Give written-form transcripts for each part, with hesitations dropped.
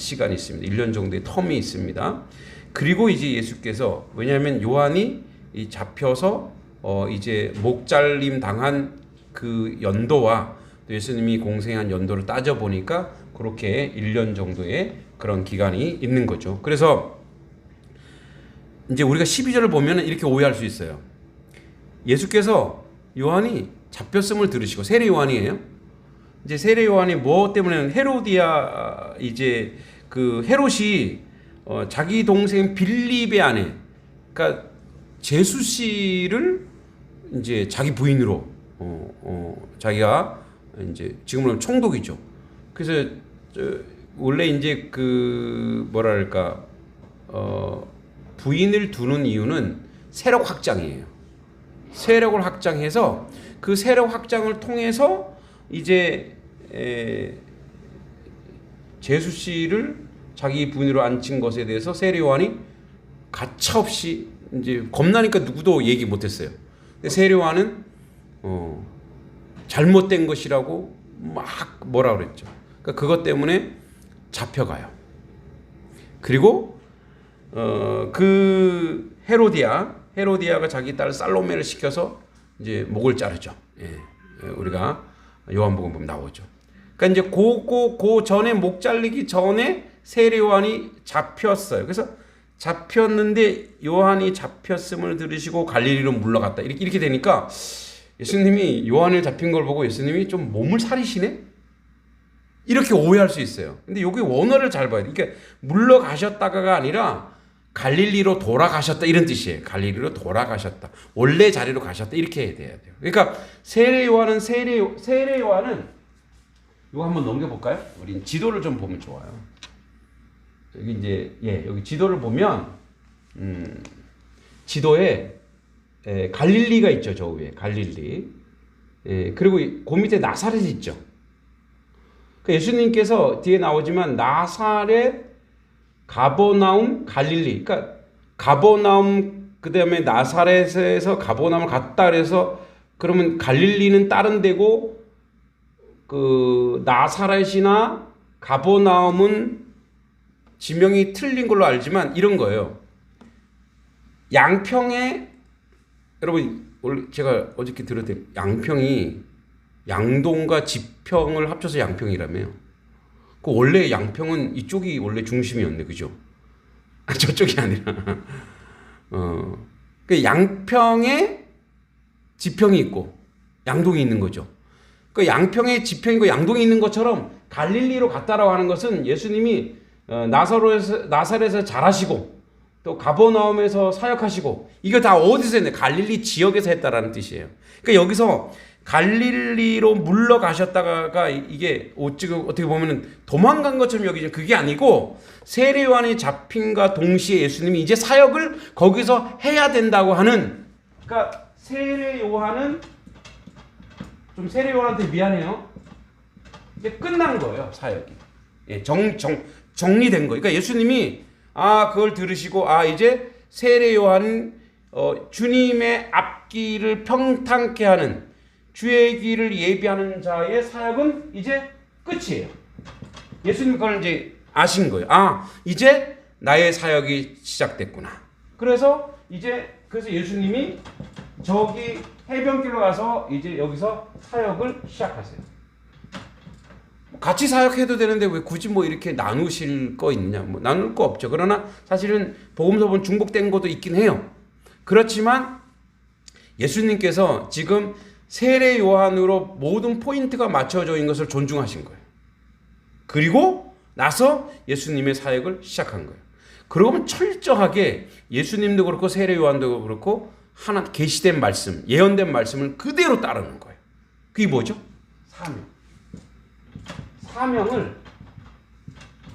시간이 있습니다. 1년 정도의 텀이 있습니다. 그리고 이제 예수께서, 왜냐하면 요한이 잡혀서 이제 목 잘림 당한 그 연도와 또 예수님이 공생한 연도를 따져보니까 그렇게 1년 정도의 그런 기간이 있는 거죠. 그래서 이제 우리가 12절을 보면 이렇게 오해할 수 있어요. 예수께서 요한이 잡혔음을 들으시고, 세례 요한이에요. 이제 세례 요한이 뭐 때문에, 헤로디아, 이제 그 헤롯이 자기 동생 빌립의 아내, 그러니까 제수 씨를 이제 자기 부인으로 자기가 이제 지금으로는 총독이죠. 그래서 원래 이제 그 뭐랄까 부인을 두는 이유는 세력 확장이에요. 세력을 확장해서 그 세력 확장을 통해서 이제 제수 씨를 자기 부인으로 앉힌 것에 대해서 세례 요한이 가차없이 이제 겁나니까 누구도 얘기 못했어요. 근데 세례 요한은 잘못된 것이라고 막 뭐라 그랬죠. 그러니까 그것 때문에 잡혀가요. 그리고 그 헤로디아가 자기 딸 살로메를 시켜서 이제 목을 자르죠. 예, 우리가 요한복음 보면 나오죠. 그러니까 이제 그 전에 목 잘리기 전에 세례 요한이 잡혔어요. 그래서 잡혔는데 요한이 잡혔음을 들으시고 갈릴리로 물러갔다. 이렇게 되니까 예수님이 요한을 잡힌 걸 보고 예수님이 좀 몸을 사리시네? 이렇게 오해할 수 있어요. 근데 여기 원어를 잘 봐야 돼. 그러니까 물러가셨다가가 아니라 갈릴리로 돌아가셨다 이런 뜻이에요. 갈릴리로 돌아가셨다. 원래 자리로 가셨다 이렇게 해야 돼요. 그러니까 세례 요한은 이거 한번 넘겨볼까요? 우리 지도를 좀 보면 좋아요. 여기 이제 여기 지도를 보면 지도에 갈릴리가 있죠. 저 위에 갈릴리. 그리고 그 밑에 나사렛이 있죠. 그 예수님께서 뒤에 나오지만 나사렛, 가버나움, 갈릴리. 그러니까 가버나움 그다음에 나사렛에서 가버나움을 갔다 그래서 그러면 갈릴리는 다른 데고 그 나사렛이나 가버나움은 지명이 틀린 걸로 알지만 이런 거예요. 양평에 여러분 원래 제가 어저께 들었더니 양평이 양동과 지평을 합쳐서 양평이라며요. 그 원래 양평은 이쪽이 원래 중심이었네, 그죠? 저쪽이 아니라 그 양평에 지평이 있고 양동이 있는 거죠. 그 양평에 지평이고 양동이 있는 것처럼 갈릴리로 갔다라고 하는 것은 예수님이 나사렛에서 자라시고 또 가버나움에서 사역하시고 이거 다 어디서 했네? 갈릴리 지역에서 했다라는 뜻이에요. 그러니까 여기서 갈릴리로 물러가셨다가 이게 어떻게 보면 도망간 것처럼 여기죠. 그게 아니고 세례 요한이 잡힌과 동시에 예수님이 이제 사역을 거기서 해야 된다고 하는, 그러니까 세례 요한은 좀 세례 요한한테 미안해요. 이제 끝난 거예요, 사역이. 정리된 거예요. 그러니까 예수님이 그걸 들으시고 이제 세례 요한은 주님의 앞길을 평탄케 하는 주의 길을 예비하는 자의 사역은 이제 끝이에요. 예수님 그걸 이제 아신 거예요. 이제 나의 사역이 시작됐구나. 그래서 예수님이 저기 해변길로 가서 이제 여기서 사역을 시작하세요. 같이 사역해도 되는데 왜 굳이 뭐 이렇게 나누실 거 있냐? 뭐 나눌 거 없죠. 그러나 사실은 복음서 보면 중복된 것도 있긴 해요. 그렇지만 예수님께서 지금 세례 요한으로 모든 포인트가 맞춰져 있는 것을 존중하신 거예요. 그리고 나서 예수님의 사역을 시작한 거예요. 그러면 철저하게 예수님도 그렇고 세례 요한도 그렇고 하나 계시된 말씀, 예언된 말씀을 그대로 따르는 거예요. 그게 뭐죠?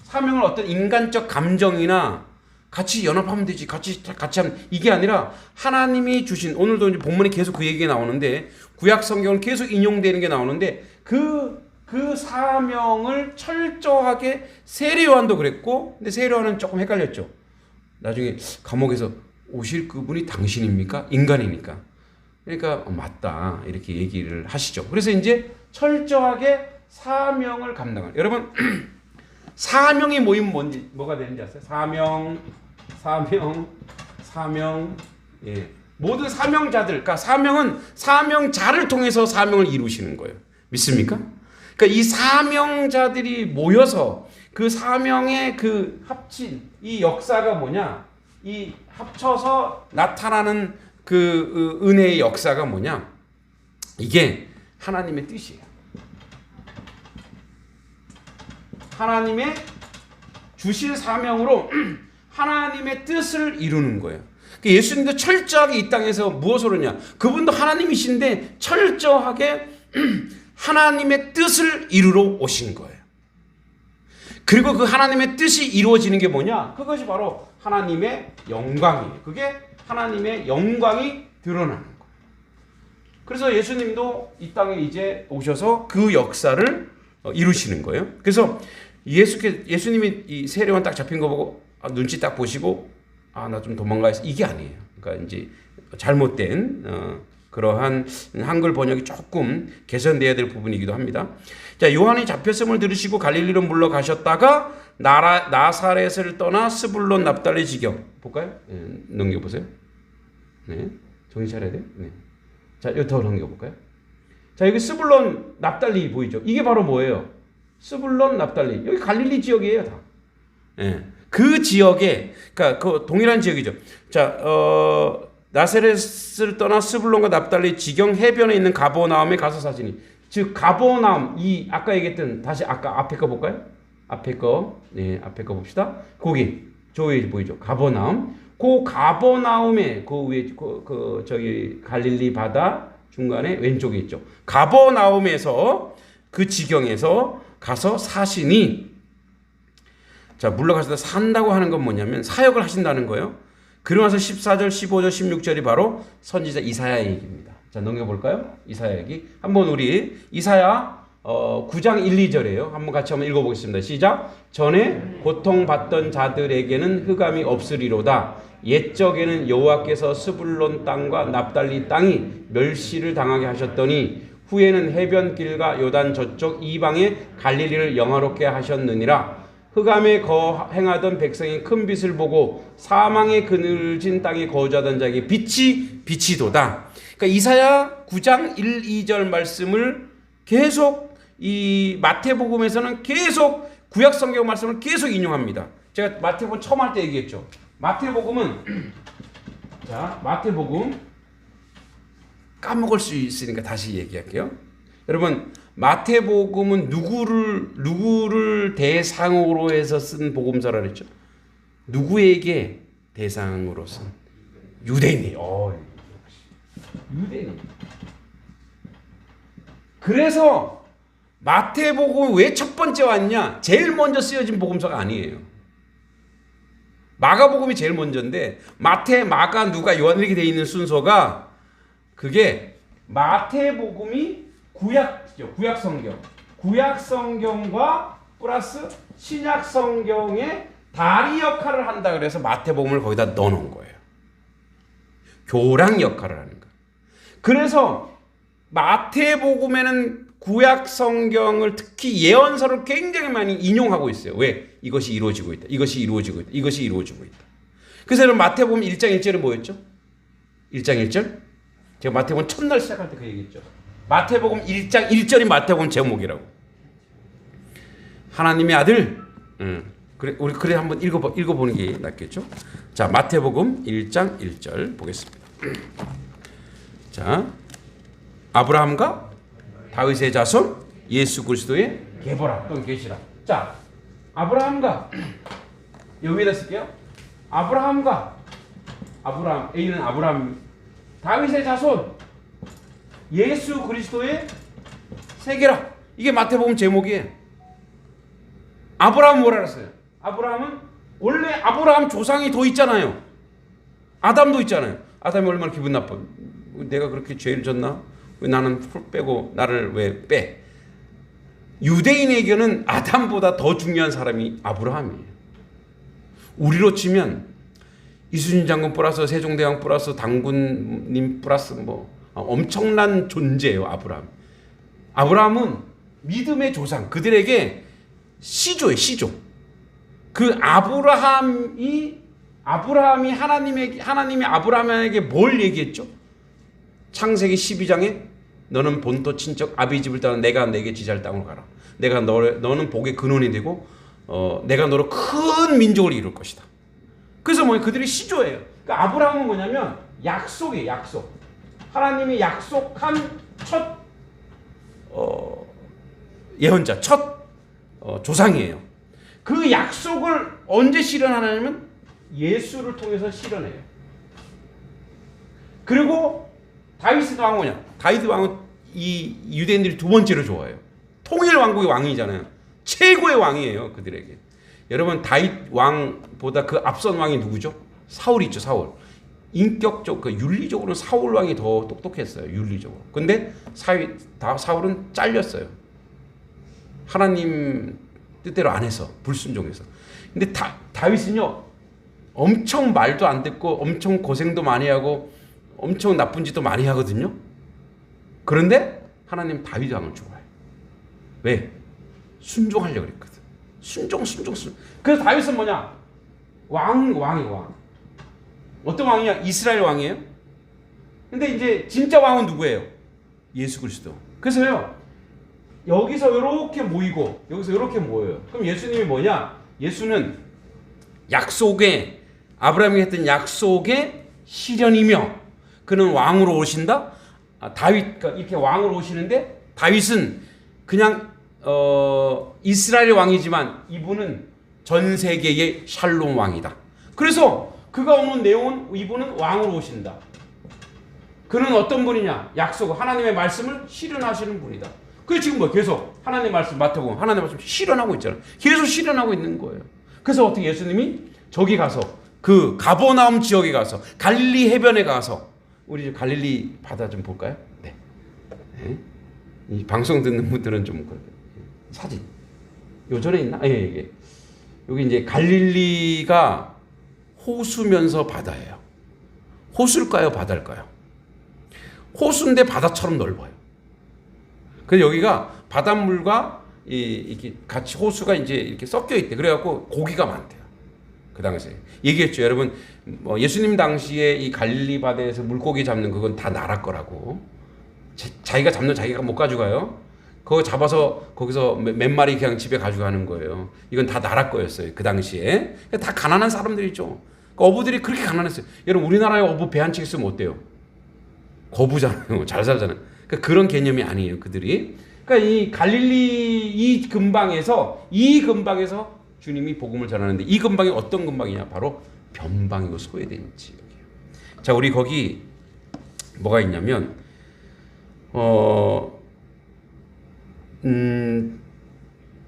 사명을 어떤 인간적 감정이나 같이 연합하면 되지, 같이 하면, 이게 아니라 하나님이 주신, 오늘도 이제 본문에 계속 그 얘기가 나오는데 구약 성경을 계속 인용되는 게 나오는데 그 사명을 철저하게 세례 요한도 그랬고, 근데 세례 요한은 조금 헷갈렸죠. 나중에 감옥에서 오실 그분이 당신입니까? 인간이니까. 그러니까 맞다 이렇게 얘기를 하시죠. 그래서 이제 철저하게 사명을 감당하는, 여러분 사명이 모이면 뭔지 뭐가 되는지 아세요? 사명. 예. 모든 사명자들, 그러니까 사명은 사명자를 통해서 사명을 이루시는 거예요. 믿습니까? 그러니까 이 사명자들이 모여서 그 사명의 그 합친 이 역사가 뭐냐? 이 합쳐서 나타나는 그 은혜의 역사가 뭐냐? 이게 하나님의 뜻이에요. 하나님의 주실 사명으로 하나님의 뜻을 이루는 거예요. 예수님도 철저하게 이 땅에서 무엇으로 냐? 그분도 하나님이신데 철저하게 하나님의 뜻을 이루러 오신 거예요. 그리고 그 하나님의 뜻이 이루어지는 게 뭐냐? 그것이 바로 하나님의 영광이에요. 그게 하나님의 영광이 드러나는 거예요. 그래서 예수님도 이 땅에 이제 오셔서 그 역사를 이루시는 거예요. 그래서 예수님이 이 세례원 딱 잡힌 거 보고 눈치 딱 보시고 나 좀 도망가야지 이게 아니에요. 그러니까 이제 잘못된 그러한 한글 번역이 조금 개선돼야 될 부분이기도 합니다. 자, 요한이 잡혔음을 들으시고 갈릴리로 물러가셨다가 나사렛을 떠나 스불론 납달리 지경 볼까요? 네, 넘겨보세요. 네, 정신 차려야 돼요. 네. 자, 여기 더 넘겨볼까요? 자, 여기 스불론 납달리 보이죠? 이게 바로 뭐예요? 스불론 납달리 여기 갈릴리 지역이에요, 다. 네. 그 지역에 그러니까 그 동일한 지역이죠. 자, 나사렛을 떠나 스불론과 납달리 지경 해변에 있는 가버나움에 가서 사시니, 즉 가버나움 이 아까 얘기했던 다시 아까 앞에 거 볼까요? 앞에 거 봅시다. 거기 저 위에 보이죠? 가버나움. 그 가버나움에 그 위에 저기 갈릴리 바다 중간에 왼쪽에 있죠. 가버나움에서 그 지경에서 가서 사시니, 자, 물러가서 산다고 하는 건 뭐냐면 사역을 하신다는 거예요. 그러고 나서 14절, 15절, 16절이 바로 선지자 이사야의 얘기입니다. 자, 넘겨볼까요? 이사야 얘기. 한번 우리 이사야 9장 1, 2절이에요. 한번 같이 한번 읽어보겠습니다. 시작. 전에 고통받던 자들에게는 흑암이 없으리로다. 옛적에는 여호와께서 스불론 땅과 납달리 땅이 멸시를 당하게 하셨더니 후에는 해변길과 요단 저쪽 이방의 갈릴리를 영화롭게 하셨느니라. 흑암에 거행하던 백성이 큰 빛을 보고 사망의 그늘진 땅에 거주하던 자에게 빛이 비치도다. 그러니까 이사야 9장 1, 2절 말씀을 계속 이 마태복음에서는 계속 구약 성경 말씀을 계속 인용합니다. 제가 마태복음 처음 할 때 얘기했죠. 마태복음은 자, 마태복음 까먹을 수 있으니까 다시 얘기할게요. 여러분, 마태복음은 누구를 대상으로 해서 쓴 복음서라 그랬죠? 누구에게 대상으로 쓴? 유대인이. 유대인. 그래서 마태복음이 왜 첫 번째 왔냐? 제일 먼저 쓰여진 복음서가 아니에요. 마가복음이 제일 먼저인데 마태, 마가, 누가, 요한 이렇게 돼 있는 순서가 그게 마태복음이 구약 성경. 구약 성경과 플러스 신약 성경의 다리 역할을 한다 그래서 마태복음을 거기다 넣어 놓은 거예요. 교랑 역할을 하는 거예요. 그래서 마태복음에는 구약 성경을 특히 예언서를 굉장히 많이 인용하고 있어요. 왜? 이것이 이루어지고 있다. 이것이 이루어지고 있다. 이것이 이루어지고 있다. 그래서 여러분 마태복음 1장 1절은 뭐였죠? 1장 1절? 제가 마태복음 첫날 시작할 때 그 얘기했죠. 마태복음 1장 1절이 마태복음 제목이라고. 하나님의 아들. 우리 그래 한번 읽어보는 게 낫겠죠? 자, 마태복음 1장 1절 보겠습니다. 자, 아브라함과 다윗의 자손 예수 그리스도의 계보라 또는 계시라. 자, 아브라함과 여기다 쓸게요. 아브라함 A는 아브라함, 다윗의 자손 예수 그리스도의 세계라. 이게 마태복음 제목이에요. 아브라함 뭐라 그랬어요? 아브라함은 원래 아브라함 조상이 더 있잖아요. 아담도 있잖아요. 아담이 얼마나 기분 나빠. 내가 그렇게 죄를 졌나? 왜 나는 풀 빼고 나를 왜 빼? 유대인에게는 아담보다 더 중요한 사람이 아브라함이에요. 우리로 치면 이순신 장군 플러스 세종대왕 플러스 당군님 플러스 엄청난 존재예요. 아브라함은 믿음의 조상, 그들에게 시조예요. 시조. 그 아브라함이 하나님이 아브라함에게 뭘 얘기했죠? 창세기 12장에 너는 본토 친척 아비 집을 떠나 내가 내게 지시할 땅으로 가라. 너는 복의 근원이 되고 내가 너로 큰 민족을 이룰 것이다. 그래서 그들이 시조예요. 그러니까 아브라함은 뭐냐면 약속이에요. 약속. 하나님이 약속한 첫 예언자, 첫 조상이에요. 그 약속을 언제 실현하냐면 예수를 통해서 실현해요. 그리고 다윗 왕은 뭐냐? 다윗 왕은 이 유대인들이 두 번째로 좋아해요. 통일 왕국의 왕이잖아요. 최고의 왕이에요, 그들에게. 여러분, 다윗 왕보다 그 앞선 왕이 누구죠? 사울이 있죠, 사울. 인격적, 윤리적으로는 사울 왕이 더 똑똑했어요, 윤리적으로. 근데 사울은 잘렸어요. 하나님 뜻대로 안 해서, 불순종해서. 근데 다윗은요, 엄청 말도 안 듣고, 엄청 고생도 많이 하고, 엄청 나쁜 짓도 많이 하거든요. 그런데 하나님 다윗 왕을 좋아해요. 왜? 순종하려고 그랬거든. 순종. 그래서 다윗은 뭐냐? 왕이에요. 어떤 왕이야? 이스라엘 왕이에요. 근데 이제 진짜 왕은 누구예요? 예수 그리스도. 그래서요, 여기서 이렇게 모이고, 여기서 이렇게 모여요. 그럼 예수님이 뭐냐? 예수는 아브라함이 했던 약속의 실현이며, 그는 왕으로 오신다? 다윗, 이렇게 왕으로 오시는데, 다윗은 그냥, 이스라엘 왕이지만, 이분은 전 세계의 샬롬 왕이다. 그래서 그가 오는 내용은 이분은 왕으로 오신다. 그는 어떤 분이냐? 하나님의 말씀을 실현하시는 분이다. 그게 지금 계속 하나님의 말씀, 마태복음 하나님의 말씀 실현하고 있잖아요. 계속 실현하고 있는 거예요. 그래서 어떻게 예수님이 저기 가서, 그 가버나움 지역에 가서, 갈릴리 해변에 가서, 우리 이제 갈릴리 바다 좀 볼까요? 네. 이 방송 듣는 분들은 좀 사진. 요전에 있나? 예. 여기 이제 갈릴리가 호수면서 바다예요. 호수일까요? 바다일까요? 호수인데 바다처럼 넓어요. 그래서 여기가 바닷물과 이렇게 같이 호수가 이제 이렇게 섞여 있대. 그래갖고 고기가 많대요. 그 당시에 얘기했죠, 여러분. 예수님 당시에 이 갈릴리 바다에서 물고기 잡는 그건 다 나라 거라고. 자기가 잡는 자기가 못 가져가요. 그거 잡아서 거기서 몇 마리 그냥 집에 가져가는 거예요. 이건 다 나라 거였어요, 그 당시에. 다 가난한 사람들이죠. 그러니까 어부들이 그렇게 가난했어요. 여러분, 우리나라에 어부 배 한 척 있으면 어때요? 거부잖아요. 잘 살잖아요. 그러니까 그런 개념이 아니에요, 그들이. 그러니까 이 갈릴리 이 근방에서 주님이 복음을 전하는데, 이 근방이 어떤 근방이냐? 바로 변방이고 소외된 지역이에요. 자, 우리 거기 뭐가 있냐면,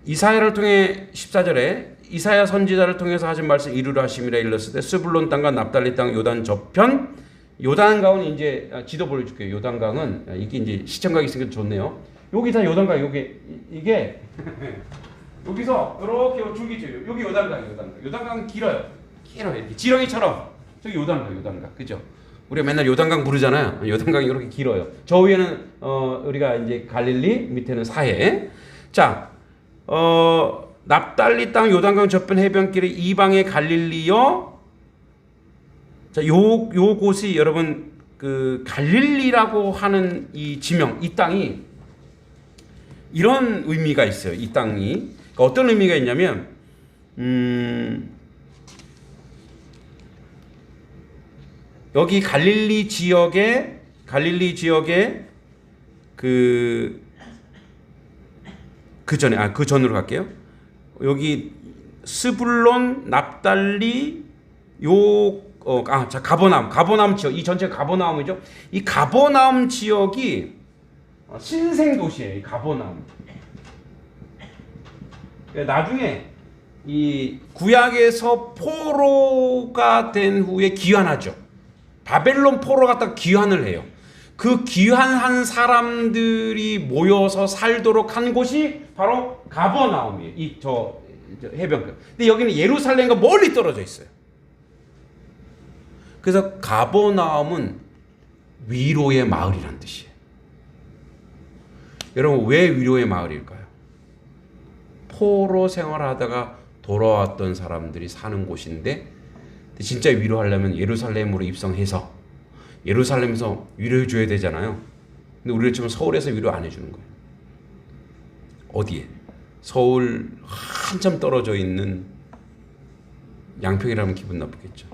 이사야를 통해 14절에 이사야 선지자를 통해서 하신 말씀 이루라 하심이라 일렀을 때, 스불론 땅과 납달리 땅 요단 저편, 요단강은 이제 지도 보여줄게요. 요단강은 이게 이제 시청각이 있으니까 좋네요. 여기 다 요단강, 이게 여기서 이렇게 줄기죠. 여기 요단강이에요. 요단강은 길어요. 이렇게 지렁이처럼. 저기 요단강, 그죠? 우리가 맨날 요단강 부르잖아요. 요단강이 이렇게 길어요. 저 위에는 우리가 이제 갈릴리, 밑에는 사해. 자, 납달리 땅 요단강 저편 해변길의 이방의 갈릴리요. 자, 요 곳이 여러분 그 갈릴리라고 하는 이 지명, 이 땅이 이런 의미가 있어요. 이 땅이 그러니까 어떤 의미가 있냐면, 여기 갈릴리 지역에 그 전으로 갈게요. 여기 스불론, 납달리, 가버나움 지역, 이 전체가 가버나움이죠. 이 가버나움 지역이 신생 도시예요. 이 가버나움. 나중에 이 구약에서 포로가 된 후에 귀환하죠. 바벨론 포로 갖다 귀환을 해요. 그 귀환한 사람들이 모여서 살도록 한 곳이 바로 가버나움이에요. 저 해변가. 근데 여기는 예루살렘과 멀리 떨어져 있어요. 그래서 가버나움은 위로의 마을이란 뜻이에요. 여러분, 왜 위로의 마을일까요? 포로 생활하다가 돌아왔던 사람들이 사는 곳인데 진짜 위로하려면 예루살렘으로 입성해서 예루살렘에서 위로해 줘야 되잖아요. 근데 우리가 지금 서울에서 위로 안 해주는 거예요. 어디에? 서울 한참 떨어져 있는 양평이라면 기분 나쁘겠죠.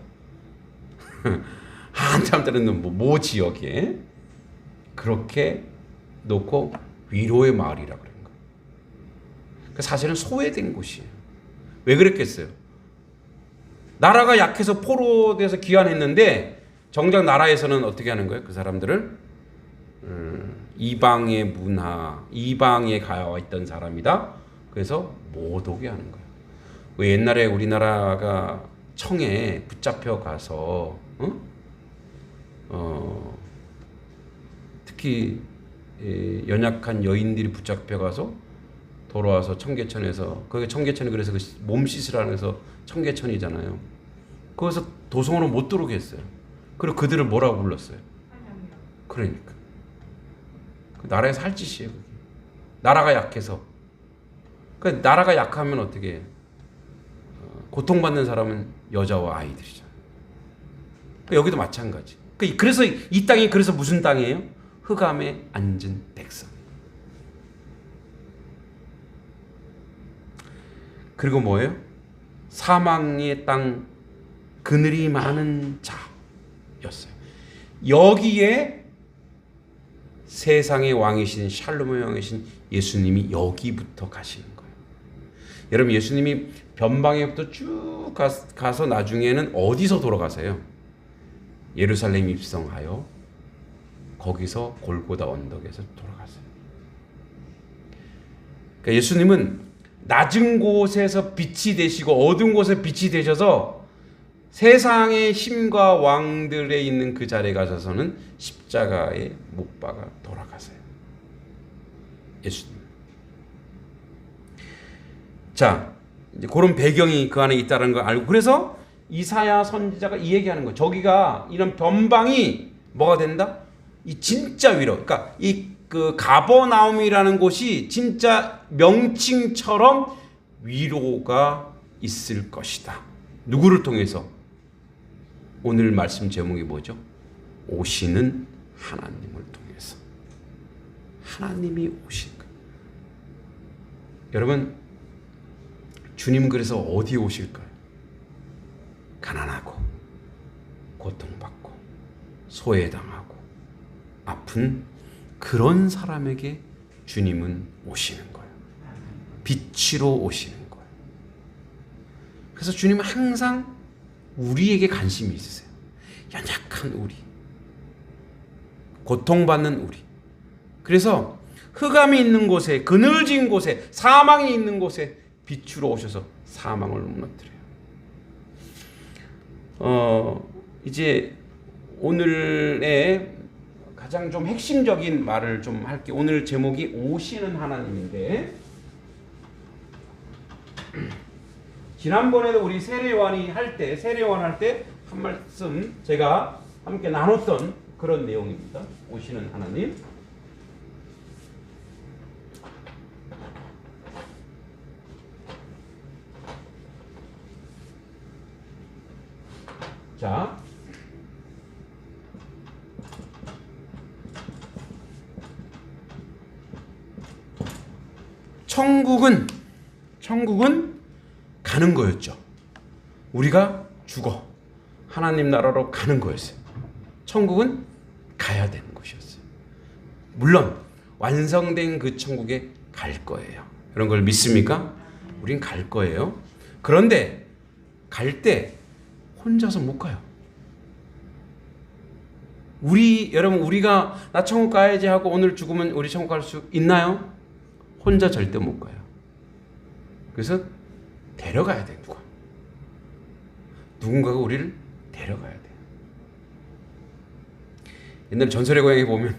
한참 떨어져 있는 모 지역에 그렇게 놓고 위로의 마을이라고 그런 거예요. 그러니까 사실은 소외된 곳이에요. 왜 그랬겠어요? 나라가 약해서 포로돼서 귀환했는데 정작 나라에서는 어떻게 하는 거예요? 그 사람들을 이방의 문화, 이방에 가와 있던 사람이다. 그래서 못 오게 하는 거예요. 왜 옛날에 우리나라가 청에 붙잡혀 가서 특히 연약한 여인들이 붙잡혀 가서 돌아와서 청계천에서 거기 청계천이 그래서 그 몸 씻으라는 해서 청계천이잖아요. 거기서 도성으로 못 들어오게 했어요. 그리고 그들을 뭐라고 불렀어요? 그러니까 그 나라에서 할 짓이에요. 그게. 나라가 약해서. 그러니까 나라가 약하면 어떻게 해요? 고통받는 사람은 여자와 아이들이잖아요. 그러니까 여기도 마찬가지. 그래서 이 땅이 그래서 무슨 땅이에요? 흑암에 앉은 백성. 그리고 뭐예요? 사망의 땅 그늘이 많은 자였어요. 여기에 세상의 왕이신 샬롬의 왕이신 예수님이 여기부터 가시는 거예요. 여러분 예수님이 변방에부터 쭉 가서 나중에는 어디서 돌아가세요? 예루살렘 입성하여 거기서 골고다 언덕에서 돌아가세요. 그러니까 예수님은 낮은 곳에서 빛이 되시고 어두운 곳에 빛이 되셔서 세상의 힘과 왕들에 있는 그 자리에 가셔서는 십자가에 못 박아 돌아가세요. 예수님. 자, 이제 그런 배경이 그 안에 있다는 걸 알고 그래서 이사야 선지자가 이 얘기하는 거예요. 저기가 이런 변방이 뭐가 된다? 이 진짜 위로. 그러니까 이 그 가버나움이라는 곳이 진짜 명칭처럼 위로가 있을 것이다. 누구를 통해서? 오늘 말씀 제목이 뭐죠? 오시는 하나님을 통해서. 하나님이 오신 거예요. 여러분, 주님 그래서 어디에 오실까요? 가난하고 고통받고 소외당하고 아픈 그런 사람에게 주님은 오시는 거예요. 빛으로 오시는 거예요. 그래서 주님은 항상 우리에게 관심이 있으세요. 연약한 우리, 고통받는 우리. 그래서 흑암이 있는 곳에, 그늘진 곳에, 사망이 있는 곳에 빛으로 오셔서 사망을 무너뜨려요. 이제 오늘의 가장 좀 핵심적인 말을 좀 할게요. 오늘 제목이 오시는 하나님인데 지난번에도 우리 세례요한 할 때 한 말씀 제가 함께 나눴던 그런 내용입니다. 오시는 하나님. 자, 천국은 가는 거였죠. 우리가 죽어 하나님 나라로 가는 거였어요. 천국은 가야 되는 곳이었어요. 물론 완성된 그 천국에 갈 거예요. 이런 걸 믿습니까? 우린 갈 거예요. 그런데 갈 때 혼자서 못 가요. 여러분 우리가 나 천국 가야지 하고 오늘 죽으면 우리 천국 갈 수 있나요? 혼자 절대 못 가요. 그래서 데려가야 돼요. 누군가가 우리를 데려가야 돼요. 옛날 전설의 고향에 보면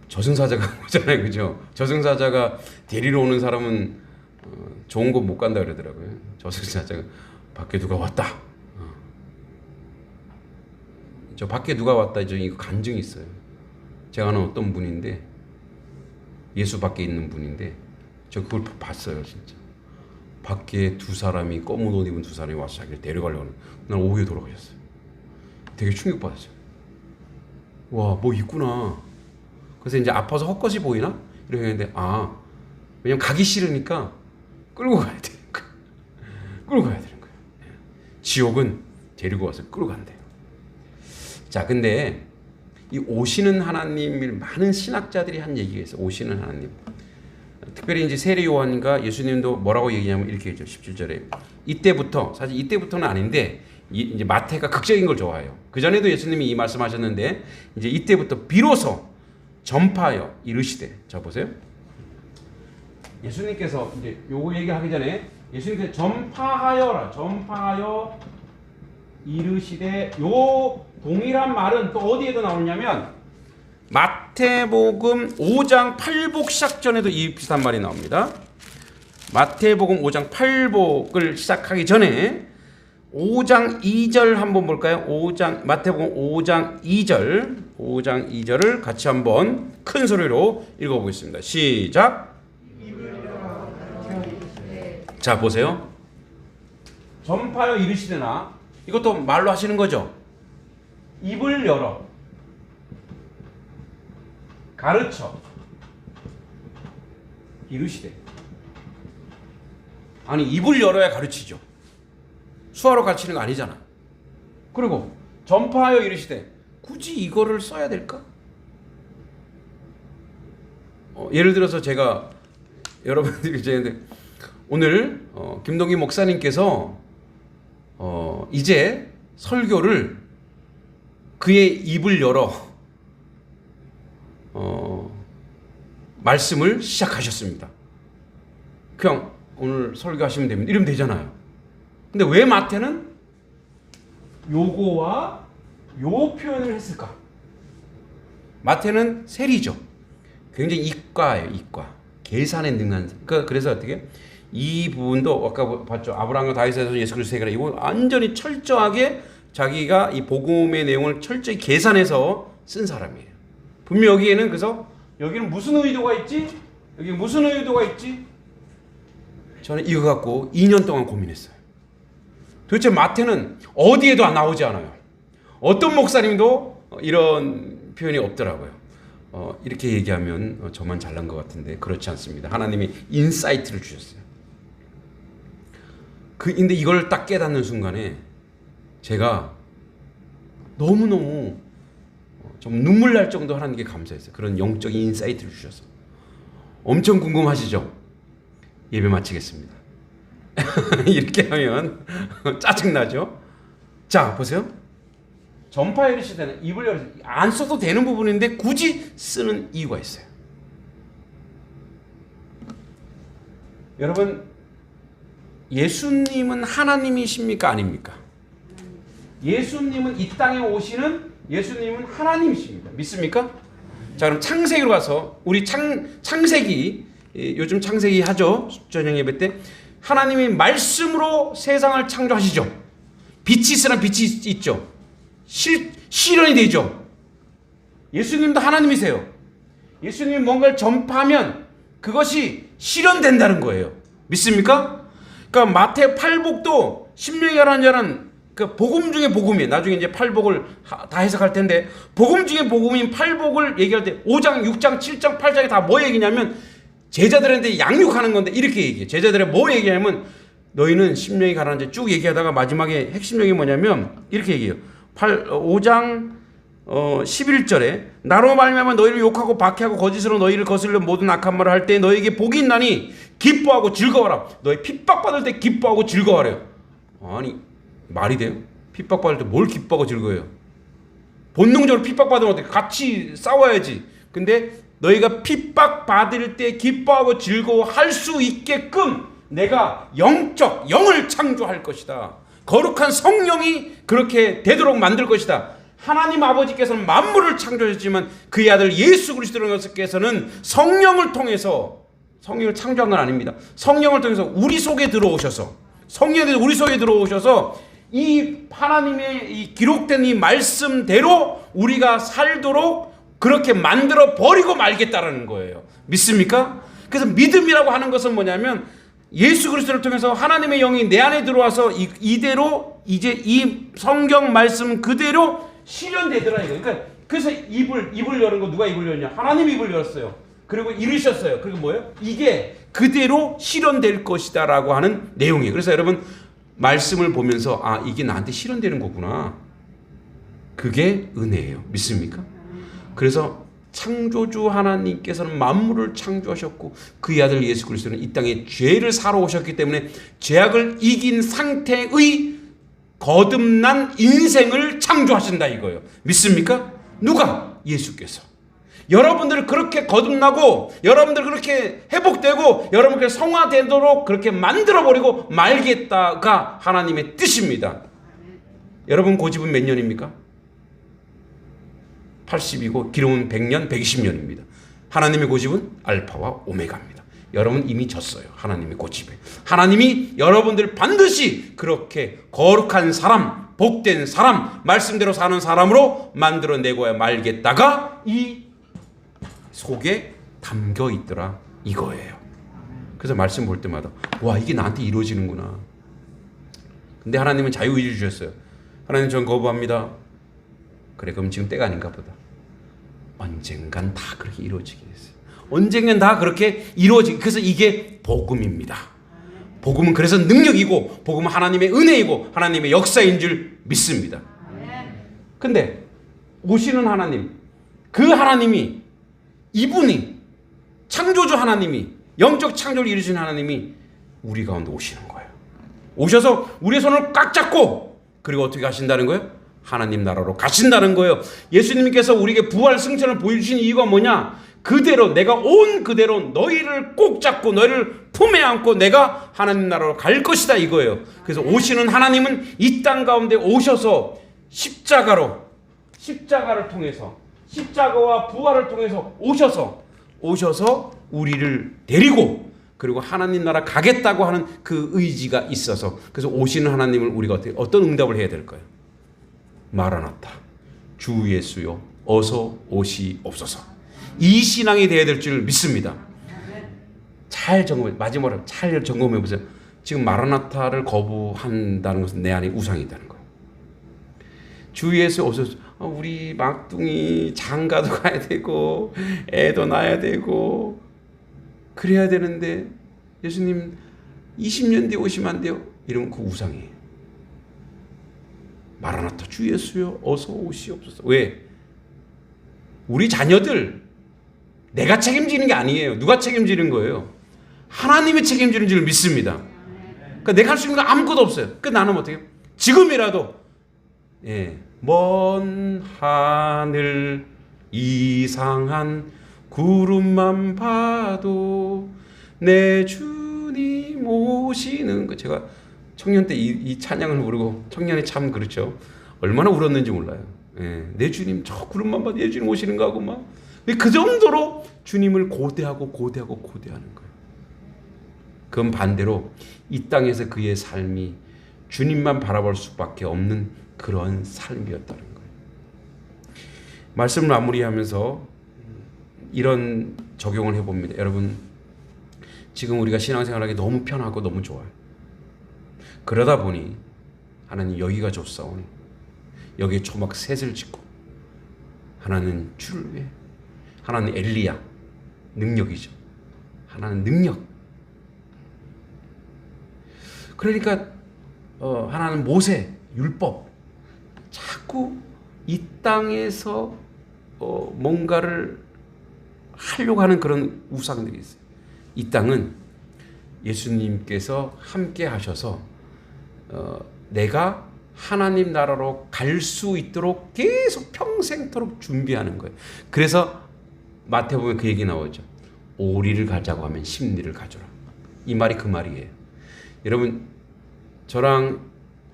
저승사자가 오잖아요. 그죠? 저승사자가 데리러 오는 사람은 좋은 곳 못 간다 그러더라고요. 저승사자가 밖에 누가 왔다. 저 밖에 누가 왔다. 이거 간증이 있어요. 제가 아는 어떤 분인데 예수 밖에 있는 분인데 저 그걸 봤어요. 진짜 밖에 두 사람이 검은 옷 입은 두 사람이 와서 자기를 데려가려고 하는 난 오후에 돌아가셨어요. 되게 충격받았어요. 와, 뭐 있구나. 그래서 이제 아파서 헛것이 보이나? 이렇게 했는데 왜냐면 가기 싫으니까 끌고 가야 되는 거예요. 끌고 가야 되는 거예요. 지옥은 데리고 와서 끌고 간대요. 자, 근데 이 오시는 하나님을 많은 신학자들이 한 얘기가 있어요. 오시는 하나님. 특별히 이제 세례 요한과 예수님도 뭐라고 얘기냐면 이렇게 했죠. 17절에 이때부터, 사실 이때부터는 아닌데 이제 마태가 극적인 걸 좋아해요. 그 전에도 예수님이 이 말씀하셨는데 이제 이때부터 비로소 전파하여 이르시되. 자, 보세요. 예수님께서 이제 요거 얘기하기 전에 예수님께서 전파하여 이르시되, 요 동일한 말은 또 어디에도 나오냐면 마태복음 5장 8복 시작 전에도 이 비슷한 말이 나옵니다. 마태복음 5장 8복을 시작하기 전에 5장 2절 한번 볼까요? 마태복음 5장 2절을 같이 한번 큰 소리로 읽어보겠습니다. 시작. 자, 보세요. 전파하여 이르시되나, 이것도 말로 하시는 거죠. 입을 열어 가르쳐 이르시되. 아니, 입을 열어야 가르치죠. 수화로 가르치는 거 아니잖아. 그리고 전파하여 이르시되, 굳이 이거를 써야 될까? 예를 들어서 제가 여러분들이 이제 오늘 김동기 목사님께서 이제 설교를 그의 입을 열어 말씀을 시작하셨습니다. 그냥 오늘 설교하시면 됩니다. 이러면 되잖아요. 근데 왜 마태는 요거와 요 표현을 했을까? 마태는 세리죠. 굉장히 이과예요. 이과. 계산에 능한. 그래서 어떻게? 이 부분도 아까 봤죠. 아브라함과 다윗에서 예수 그리스도의 계라. 이거 완전히 철저하게 자기가 이 복음의 내용을 철저히 계산해서 쓴 사람이에요. 분명 여기에는, 그래서 여기는 무슨 의도가 있지? 여기 무슨 의도가 있지? 저는 이거 갖고 2년 동안 고민했어요. 도대체 마태는 어디에도 나오지 않아요. 어떤 목사님도 이런 표현이 없더라고요. 이렇게 얘기하면 저만 잘난 것 같은데 그렇지 않습니다. 하나님이 인사이트를 주셨어요. 근데 이걸 딱 깨닫는 순간에 제가 너무너무 좀 눈물 날 정도 하나님께 감사했어요. 그런 영적인 인사이트를 주셔서. 엄청 궁금하시죠? 예배 마치겠습니다. 이렇게 하면 짜증나죠? 자, 보세요. 전파에 이르시되는, 입을 열어, 안 써도 되는 부분인데 굳이 쓰는 이유가 있어요. 여러분, 예수님은 하나님이십니까? 아닙니까? 예수님은 이 땅에 오시는 예수님은 하나님이십니다. 믿습니까? 자, 그럼 창세기로 가서 우리 창세기, 요즘 창세기 하죠. 저녁 예배 때. 하나님이 말씀으로 세상을 창조하시죠. 빛이 있으나 빛이 있죠. 실현이 되죠. 예수님도 하나님이세요. 예수님이 뭔가를 전파하면 그것이 실현된다는 거예요. 믿습니까? 그러니까 마태 8복도 신명기 가라는 자는 그 복음 중에 복음이에요. 나중에 이제 8복을 다 해석할 텐데, 복음 중에 복음인 8복을 얘기할 때 5장, 6장, 7장, 8장이 다 뭐 얘기냐면 제자들한테 양육하는 건데 이렇게 얘기해요. 제자들의 뭐 얘기하냐면, 너희는 신명기 가라는 자 쭉 얘기하다가 마지막에 핵심적인 뭐냐면 이렇게 얘기해요. 5장 11절에 나로 말미암아 너희를 욕하고 박해하고 거짓으로 너희를 거슬려 모든 악한 말을 할 때 너희에게 복이 있나니 기뻐하고 즐거워라. 너희 핍박받을 때 기뻐하고 즐거워하래요. 아니, 말이 돼요? 핍박받을 때 뭘 기뻐하고 즐거워해요? 본능적으로 핍박받으면 어떻게? 같이 싸워야지. 근데 너희가 핍박받을 때 기뻐하고 즐거워할 수 있게끔 내가 영을 창조할 것이다. 거룩한 성령이 그렇게 되도록 만들 것이다. 하나님 아버지께서는 만물을 창조하셨지만 그의 아들 예수 그리스도께서는 성령을 통해서, 성령을 창조한 건 아닙니다. 성령을 통해서 우리 속에 들어오셔서, 성령이 우리 속에 들어오셔서 이 하나님의 이 기록된 이 말씀대로 우리가 살도록 그렇게 만들어 버리고 말겠다라는 거예요. 믿습니까? 그래서 믿음이라고 하는 것은 뭐냐면 예수 그리스도를 통해서 하나님의 영이 내 안에 들어와서 이대로 이제 이 성경 말씀 그대로 실현되더라 이거. 그러니까 그래서 입을 여는 거 누가 입을 열냐? 하나님이 입을 열었어요. 그리고 이르셨어요. 그리고 뭐예요? 이게 그대로 실현될 것이다라고 하는 내용이에요. 그래서 여러분 말씀을 보면서 아 이게 나한테 실현되는 거구나. 그게 은혜예요. 믿습니까? 그래서 창조주 하나님께서는 만물을 창조하셨고 그의 아들 예수 그리스도는 이 땅에 죄를 사러 오셨기 때문에 죄악을 이긴 상태의 거듭난 인생을 창조하신다 이거예요. 믿습니까? 누가? 예수께서. 여러분들을 그렇게 거듭나고 여러분들 그렇게 회복되고 여러분들 성화되도록 그렇게 만들어버리고 말겠다가 하나님의 뜻입니다. 여러분 고집은 몇 년입니까? 80이고 기록은 100년, 120년입니다. 하나님의 고집은 알파와 오메가입니다. 여러분 이미 졌어요. 하나님의 고집에. 하나님이 여러분들 반드시 그렇게 거룩한 사람, 복된 사람, 말씀대로 사는 사람으로 만들어내고야 말겠다가 이 속에 담겨 있더라 이거예요. 그래서 말씀 볼 때마다 와 이게 나한테 이루어지는구나. 근데 하나님은 자유의지 주셨어요. 하나님 전 거부합니다. 그래 그럼 지금 때가 아닌가 보다. 언젠간 다 그렇게 이루어지게 됐어요. 언젠간 다 그렇게 이루어지게. 그래서 이게 복음입니다. 복음은 그래서 능력이고 복음은 하나님의 은혜이고 하나님의 역사인 줄 믿습니다. 근데 오시는 하나님, 그 하나님이 이분이 창조주 하나님이 영적 창조를 이루신 하나님이 우리 가운데 오시는 거예요. 오셔서 우리의 손을 꽉 잡고 그리고 어떻게 하신다는 거예요? 하나님 나라로 가신다는 거예요. 예수님께서 우리에게 부활 승천을 보여주신 이유가 뭐냐? 그대로 내가 온 그대로 너희를 꼭 잡고 너희를 품에 안고 내가 하나님 나라로 갈 것이다 이거예요. 그래서 오시는 하나님은 이 땅 가운데 오셔서 십자가를 통해서 십자가와 부활을 통해서 오셔서 우리를 데리고 그리고 하나님 나라 가겠다고 하는 그 의지가 있어서 그래서 오시는 하나님을 우리가 어떤 응답을 해야 될까요? 마라나타 주 예수여 어서 오시옵소서. 이 신앙이 되어야 될 줄 믿습니다. 잘 점검해 마지막으로 잘 점검해 보세요. 지금 마라나타를 거부한다는 것은 내 안에 우상이 있다는 거예요. 주 예수 어서 우리 막둥이 장가도 가야 되고 애도 낳아야 되고 그래야 되는데 예수님 20년 뒤에 오시면 안 돼요? 이러면 그 우상이에요. 마라나타 주 예수여 어서 오시옵소서. 왜? 우리 자녀들 내가 책임지는 게 아니에요. 누가 책임지는 거예요? 하나님이 책임지는 줄 믿습니다. 그러니까 내가 할 수 있는 거 아무것도 없어요. 그 나는 어떻게 해요? 지금이라도 먼 하늘 이상한 구름만 봐도 내 주님 오시는 거. 제가 청년 때 이 찬양을 부르고 청년이 참 그렇죠. 얼마나 울었는지 몰라요. 내 주님 저 구름만 봐도 내 주님 오시는 거 하고 막 그 정도로 주님을 고대하는 거예요. 그건 반대로 이 땅에서 그의 삶이 주님만 바라볼 수밖에 없는 그런 삶이었다는 거예요. 말씀을 마무리하면서 이런 적용을 해봅니다. 여러분 지금 우리가 신앙생활하기 너무 편하고 너무 좋아요. 그러다 보니 하나님 여기가 좋사오니 여기에 초막 셋을 짓고 하나는 주를 위해 하나는 엘리야 능력이죠. 하나는 능력. 그러니까 하나는 모세 율법. 자꾸 이 땅에서 뭔가를 하려고 하는 그런 우상들이 있어요. 이 땅은 예수님께서 함께 하셔서 내가 하나님 나라로 갈 수 있도록 계속 평생토록 준비하는 거예요. 그래서 마태복음에 그 얘기 나오죠. 오리를 가자고 하면 십리를 가져라. 이 말이 그 말이에요. 여러분 저랑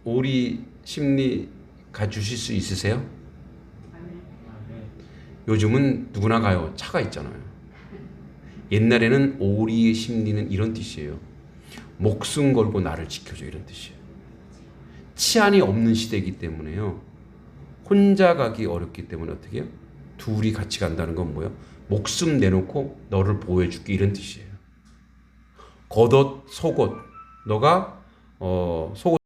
오리 십리 가주실 수 있으세요? 요즘은 누구나 가요. 차가 있잖아요. 옛날에는 오리의 십리는 이런 뜻이에요. 목숨 걸고 나를 지켜줘 이런 뜻이에요. 치안이 없는 시대이기 때문에요. 혼자 가기 어렵기 때문에 어떻게 해요? 둘이 같이 간다는 건 뭐예요? 목숨 내놓고 너를 보호해줄게 이런 뜻이에요. 겉옷 속옷 너가 속옷